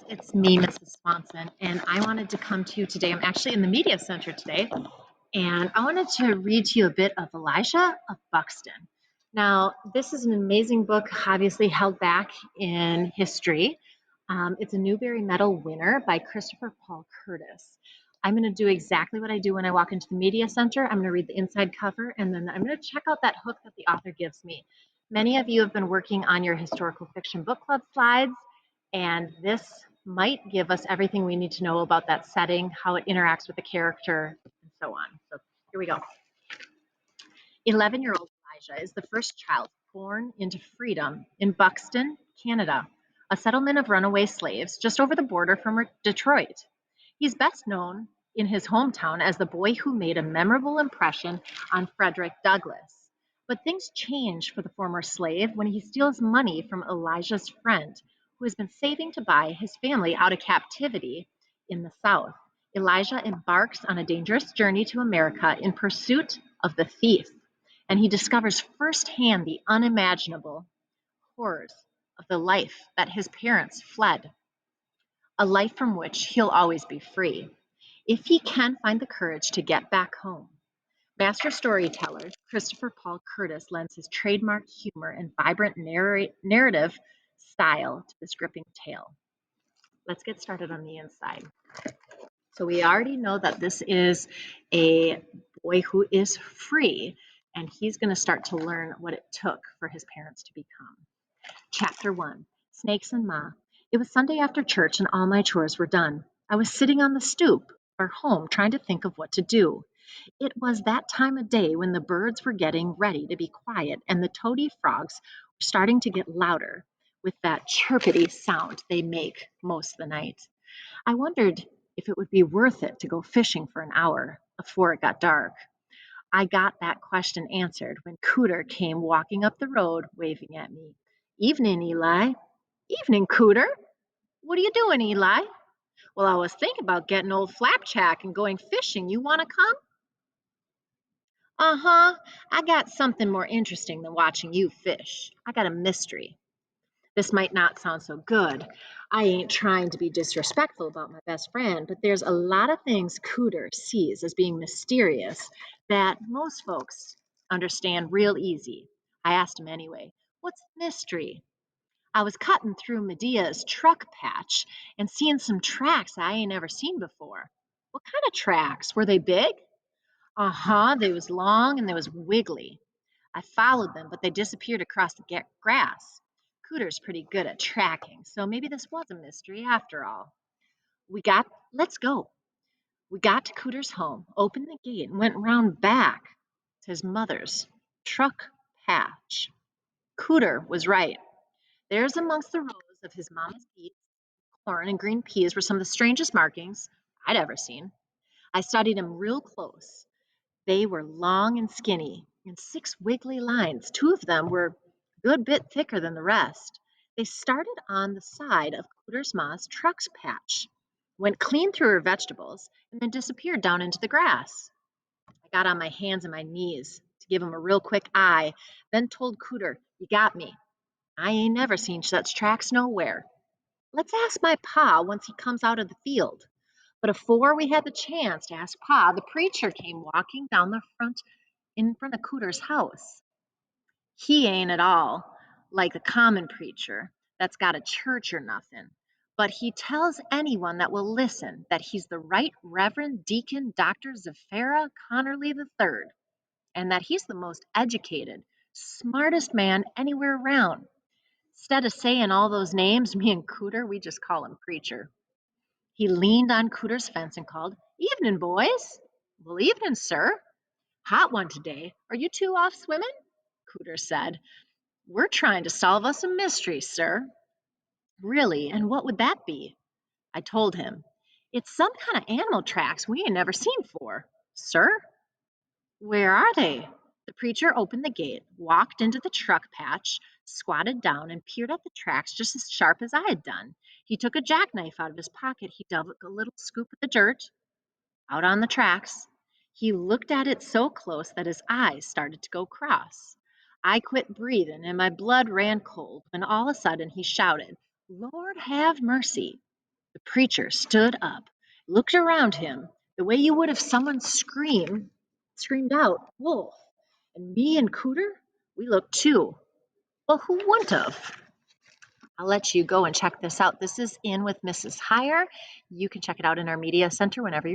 It's me, Mrs. Swanson, and I wanted to come to you today. I'm actually in the media center today, and I wanted to read to you a bit of Elijah of Buxton. Now, this is an amazing book, obviously held back in history. It's a Newbery Medal winner by Christopher Paul Curtis. I'm going to do exactly what I do when I walk into the media center. I'm going to read the inside cover, and then I'm going to check out that hook that the author gives me. Many of you have been working on your historical fiction book club slides, and this might give us everything we need to know about that setting, how it interacts with the character, and so on. So here we go. 11-year-old Elijah is the first child born into freedom in Buxton, Canada, a settlement of runaway slaves just over the border from Detroit. He's best known in his hometown as the boy who made a memorable impression on Frederick Douglass. But things change for the former slave when he steals money from Elijah's friend, who has been saving to buy his family out of captivity in the South. Elijah embarks on a dangerous journey to America in pursuit of the thief, and he discovers firsthand the unimaginable horrors of the life that his parents fled, a life from which he'll always be free, if he can find the courage to get back home. Master storyteller Christopher Paul Curtis lends his trademark humor and vibrant narrative style to this gripping tale. Let's get started on the inside. So we already know that this is a boy who is free, and he's going to start to learn what it took for his parents to become. Chapter 1, Snakes and Ma. It was Sunday after church and all my chores were done. I was sitting on the stoop or home trying to think of what to do. It was that time of day when the birds were getting ready to be quiet and the toady frogs were starting to get louder with that chirpity sound they make most of the night. I wondered if it would be worth it to go fishing for an hour before it got dark. I got that question answered when Cooter came walking up the road waving at me. Evening, Eli. Evening, Cooter. What are you doing, Eli? Well, I was thinking about getting old Flapjack and going fishing. You want to come? Uh-huh. I got something more interesting than watching you fish. I got a mystery. This might not sound so good. I ain't trying to be disrespectful about my best friend, but there's a lot of things Cooter sees as being mysterious that most folks understand real easy. I asked him anyway, what's the mystery? I was cutting through Medea's truck patch and seeing some tracks I ain't ever seen before. What kind of tracks? Were they big? Uh-huh, they was long and they was wiggly. I followed them, but they disappeared across the grass. Cooter's pretty good at tracking, so maybe this was a mystery after all. Let's go. We got to Cooter's home, opened the gate, and went round back to his mother's truck patch. Cooter was right. There's amongst the rows of his mama's beets, corn, and green peas were some of the strangest markings I'd ever seen. I studied them real close. They were long and skinny, in six wiggly lines. Two of them were a good bit thicker than the rest. They started on the side of Cooter's Ma's truck's patch, went clean through her vegetables, and then disappeared down into the grass. I got on my hands and my knees to give him a real quick eye, then told Cooter, "You got me. I ain't never seen such tracks nowhere. Let's ask my pa once he comes out of the field." But afore we had the chance to ask Pa, the preacher came walking down the front in front of Cooter's house. He ain't at all like the common preacher that's got a church or nothing, but he tells anyone that will listen that he's the Right Reverend Deacon Dr. Zephira Connerly III, and that he's the most educated, smartest man anywhere around. Instead of saying all those names, me and Cooter, we just call him Preacher. He leaned on Cooter's fence and called, "Evening, boys." "Well, evening, sir." "Hot one today. Are you two off swimming?" Cooter said. "We're trying to solve us a mystery, sir." "Really? And what would that be?" I told him. "It's some kind of animal tracks we ain't never seen before." "Sir?" "Where are they?" The preacher opened the gate, walked into the truck patch, squatted down, and peered at the tracks just as sharp as I had done. He took a jackknife out of his pocket. He dug a little scoop of the dirt out on the tracks. He looked at it so close that his eyes started to go cross. I quit breathing and my blood ran cold when all of a sudden he shouted, "Lord have mercy." The preacher stood up, looked around him, the way you would if someone screamed out, "Wolf!" And me and Cooter, we looked too. Well, who wouldn't have? I'll let you go and check this out. This is In with Mrs. Hire. You can check it out in our media center whenever you're